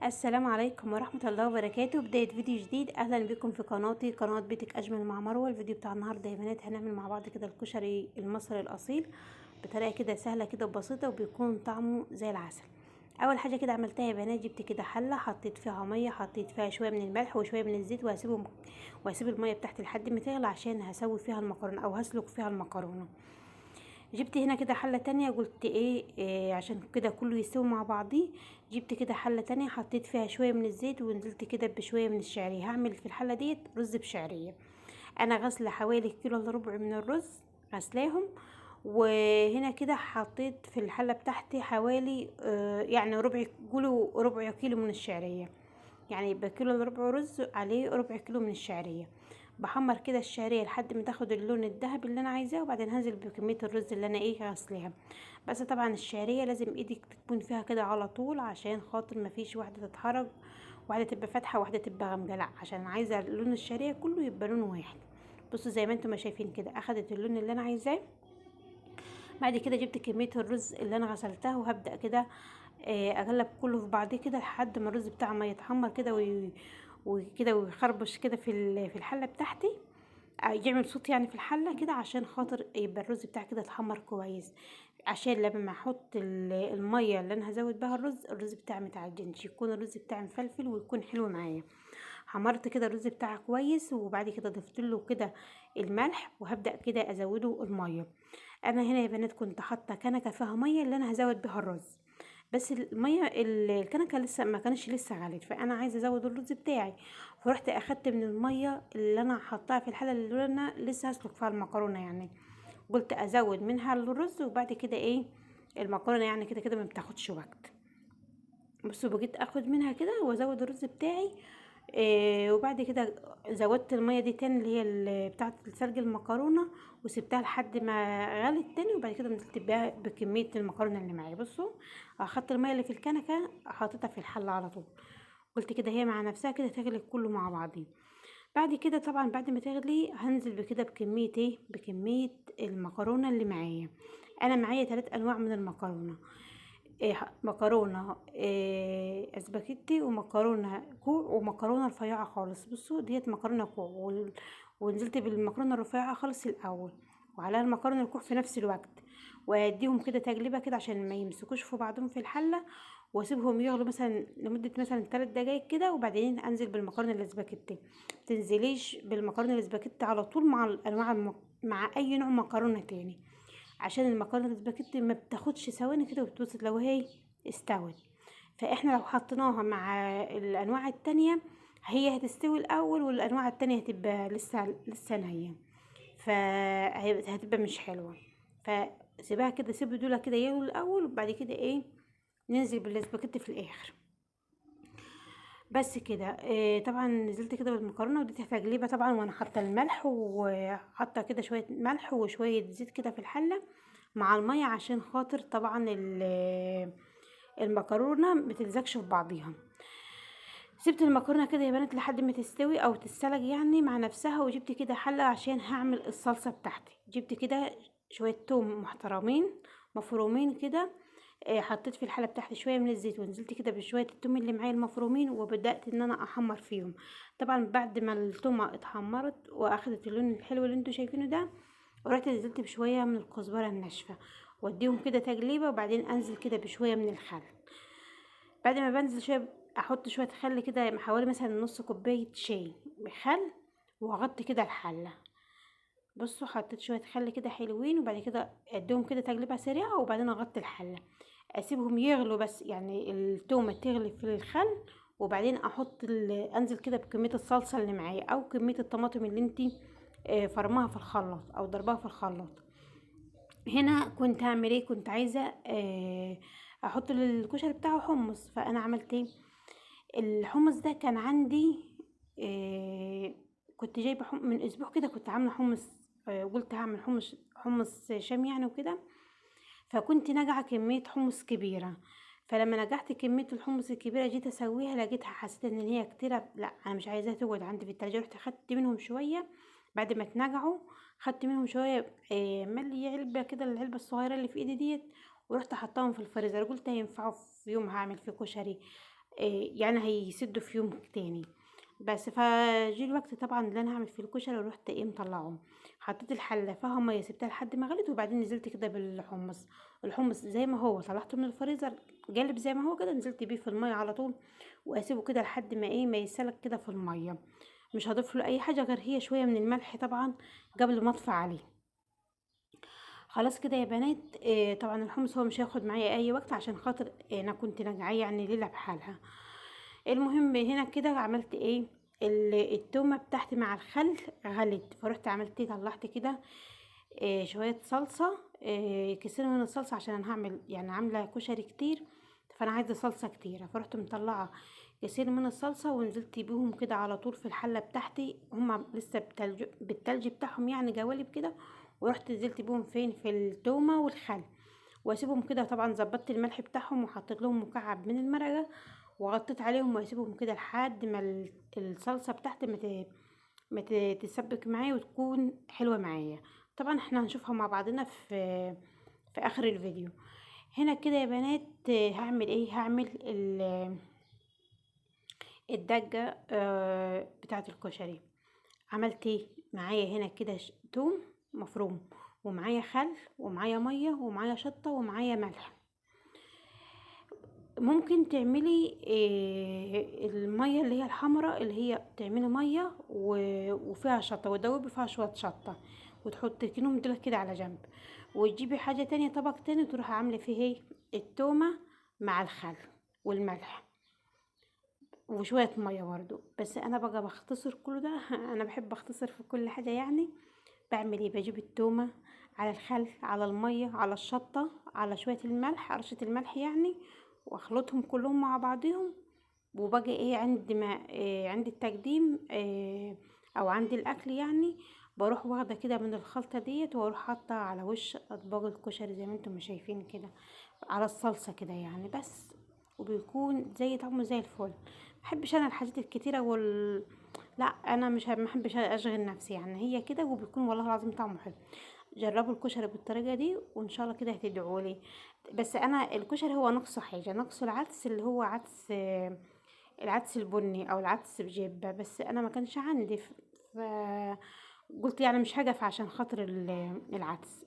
السلام عليكم ورحمة الله وبركاته. بداية فيديو جديد، اهلا بكم في قناتي قناة بيتك اجمل مع مروة. الفيديو بتاع النهاردة يا بنات هنعمل مع بعض كده الكشري المصري الاصيل بطريقة كده سهلة كده وبسيطة، وبيكون طعمه زي العسل. اول حاجة كده عملتها يا بنات، جبت كده حلة، حطيت فيها مية، حطيت فيها شوية من الملح وشوية من الزيت، وهسيب المية بتاعتي لحد ما تغلي عشان هسوي فيها المكرونة او هسلق فيها المكرونة. جبت هنا كده حلة تانية، قلت إيه عشان كده كله يستوي مع بعضيه. جبت كده حلة تانية، حطيت فيها شوية من الزيت ونزلت كده بشوية من الشعرية. هعمل في الحلة ديت رز بشعرية. انا غاسلة حوالي كيلو الا ربع من الرز، غسلاهم. وهنا كده حطيت في الحلة بتاعتي حوالي يعني قولوا ربع كيلو من الشعرية. يعني يبقى كيلو الا ربع رز عليه ربع كيلو من الشعرية. بحمر كده الشعريه لحد ما تاخد اللون الذهبي اللي انا عايزاه، وبعدين هنزل بكميه الرز اللي انا غسلاها. بس طبعا الشعريه لازم ايدك تكون فيها كده على طول، عشان خاطر ما فيش واحده تتحرج، واحده تبقى فاتحه وواحده تبقى غامقه، لا عشان عايزه لون الشعريه كله يبقى لون واحد. بصوا زي ما انتم ما شايفين كده اخدت اللون اللي انا عايزاه. بعد كده جبت كميه الرز اللي انا غسلتها، وهبدا كده اغلب كله في بعضيه كده لحد ما الرز بتاعه ما يتحمر كده وكده ويخربش كده في الحله بتاعتي. يعمل صوت يعني في الحله كده، عشان خاطر يبقى الرز بتاعي كده اتحمر كويس. عشان لما احط الميه اللي انا هزود بها الرز بتاعي متعجنش، يكون الرز بتاعي مفلفل ويكون حلو معايا. حمرت كده الرز بتاعي كويس، وبعد كده ضفت له كده الملح، وهبدا كده ازوده الميه. انا هنا يا بنات كنت حاطه كنكه فيها ميه اللي انا هزود بها الرز. بس الميه الكنكه لسه ما كانش لسه غليت، فانا عايزه ازود الرز بتاعي. فرحت اخدت من الميه اللي انا حطاها في الحله اللي انا لسه هسلق فيها المكرونه يعني. قلت ازود منها الرز، وبعد كده المكرونه يعني كده كده ما بتاخدش وقت. بصوا بقيت اخد منها كده وازود الرز بتاعي. وبعد كده زودت الميه دي تاني اللي هي بتاعه سلق المكرونه، وسبتها لحد ما غلت تاني، وبعد كده نزلت بيها بكميه المكرونه اللي معايا. بصوا اخدت الميه اللي في الكنكه حطيتها في الحله على طول. قلت كده هي مع نفسها كده تغلي كله مع بعضيه. بعد كده طبعا بعد ما تغلي هنزل بكده بكميه المكرونه اللي معايا. انا معايا 3 انواع من المكرونه. مكرونه اسباجيتي، ومكرونه كوع، ومكرونه رفيعه خالص. بصوا ديت مكرونه كوع ونزلت بالمكرونه الرفيعه خالص الاول، وعلى المكرونه الكوع في نفس الوقت. واديهم كده تقليبه كده عشان ما يمسكوش في بعضهم في الحله، واسيبهم يغلوا مثلا لمده مثلا 3 دقايق كده، وبعدين انزل بالمكرونه الاسباجيتي. متنزليش بالمكرونه الاسباجيتي على طول مع الانواع مع اي نوع مكرونه تاني، عشان المكرونه الاسباجيتي ما بتاخدش ثواني كده وبتوصل لو هي استوت. فاحنا لو حطيناها مع الانواع التانية هي هتستوي الاول، والانواع التانية هتبقى لسه نية، فهتبقى مش حلوة. فسيبها كده، سيبوا دول كده يغلوا الاول، وبعد كده ننزل بالاسباجيتي في الاخر. بس كده طبعا نزلت كده بالمكرونه ودي تقليبه طبعا، وانا حاطه الملح وحاطه كده شويه ملح وشويه زيت كده في الحله مع الميه، عشان خاطر طبعا المكرونه متلزقش في بعضيها. سبت المكرونه كده يا بنات لحد ما تستوي او تتسلق يعني مع نفسها، وجبت كده حله عشان هعمل الصلصه بتاعتي. جبت كده شويه توم محترمين مفرومين كده. حطيت في الحله بتاعتي شويه من الزيت، ونزلت كده بشويه التوم اللي معايا المفرومين، وبدات ان انا احمر فيهم. طبعا بعد ما التومه اتحمرت واخدت اللون الحلو اللي انتوا شايفينه ده، ورحت نزلت بشويه من الكزبره الناشفه، واديهم كده تقليبه، وبعدين انزل كده بشويه من الخل. بعد ما بنزل شويه احط شويه خل كده حوالي مثلا نص كوبايه شاي بخل، واغطي كده الحله. بصوا حطيت شويه خل كده حلوين، وبعد كده اديهم كده تقليبه سريعه، وبعدين اغطي الحله اسيبهم يغلوا بس، يعني التومه تغلي في الخل. وبعدين انزل كده بكميه الصلصه اللي معايا او كميه الطماطم اللي انتي فرماها في الخلاط او ضربها في الخلاط. هنا كنت هعمل كنت عايزه احط للكشري بتاعه حمص. فانا عملت الحمص ده كان عندي كنت جايبه من اسبوع كده، كنت عامله حمص. قلت هعمل حمص شام يعني وكده. فكنت ناجعه كميه حمص كبيره. فلما نجحت كميه الحمص الكبيره جيت اسويها لقيتها، حسيت ان هي كتيره، لا انا مش عايزاها تقعد عندي في التلاجة. رحت خدت منهم شويه بعد ما اتنجعوا، خدت منهم شويه ملي علبه كده، العلبه الصغيره اللي في ايدي ديت، ورحت حطاهم في الفريزر. قلت هينفعوا في يوم هعمل فيه كشري. يعني هيسدوا في يوم تاني. بس فجه الوقت طبعا اللي انا هعمل فيه الكشري، ورحت ايه مطلعهم. حطيت الحله فيها ميه، سبتها لحد ما غلت، وبعدين نزلت كده بالحمص. الحمص زي ما هو طلعته من الفريزر، جلب زي ما هو كده، نزلت بيه في الميه على طول. واسيبه كده لحد ما ايه ما يسلك كده في الميه. مش هضيف له اي حاجه غير هي شويه من الملح طبعا قبل ما اطفي عليه. خلاص كده يا بنات. طبعا الحمص هو مش هياخد معايا اي وقت، عشان خاطر انا كنت ناجعاه يعني ليله بحالها. المهم هنا كده عملت ايه، التومه بتاعتي مع الخل غلت، فرحت عملت ايه، طلعت كده شويه صلصه، كيسين من الصلصه، عشان انا هعمل يعني عامله كشري كتير، فانا عايزه صلصه كتيره. فرحت مطلعه كيسين من الصلصه، ونزلت بيهم كده على طول في الحله بتاعتي، هما لسه بالتلج بتاعهم يعني جوالب كده. ورحت نزلت بيهم فين في التومه والخل، واسيبهم كده. طبعا ظبطت الملح بتاعهم، وحطيت لهم مكعب من المرقه، وغطيت عليهم، واسيبهم كده لحد ما الصلصه بتاعتي تتسبك معايا وتكون حلوه معايا. طبعا احنا هنشوفها مع بعضنا في اخر الفيديو. هنا كده يا بنات هعمل ايه، هعمل الدجه بتاعه الكشري. عملت ايه معايا هنا كده، توم مفروم، ومعايا خل، ومعايا ميه، ومعايا شطه، ومعايا ملح. ممكن تعملي الميه اللي هي الحمراء، اللي هي تعملي ميه وفيها شطه، وتدوبي فيها شويه شطه، وتحطي كينهم دول كده على جنب. وتجيبي حاجه تانية، طبق تاني، تروحي عامله فيه ايه، التومه مع الخل والملح وشويه ميه برضو. بس انا بقى بختصر كل ده انا بحب اختصر في كل حاجه يعني. بعمل ايه، بجيب التومه على الخل على الميه على الشطه على شويه الملح، رشه الملح يعني، واخلطهم كلهم مع بعضهم. وباجي ايه عند ما عند التقديم او عند الاكل يعني، بروح واخده كده من الخلطه ديت، واروح حاطه على وش اطباق الكشري زي ما انتم شايفين كده، على الصلصه كده يعني بس. وبيكون زي طعمه زي الفل. محبش انا الحاجات الكتيره لا انا مش محبش اشغل نفسي يعني، هي كده وبيكون والله العظيم طعمه حلو. جربوا الكشري بالطريقه دي وان شاء الله كده هتدعوا لي. بس انا الكشري هو ناقصه حاجه، ناقصه العدس، اللي هو عدس العدس البني او العدس بجبه، بس انا ما كانش عندي. ف قلت يعني مش هقف عشان خاطر العدس.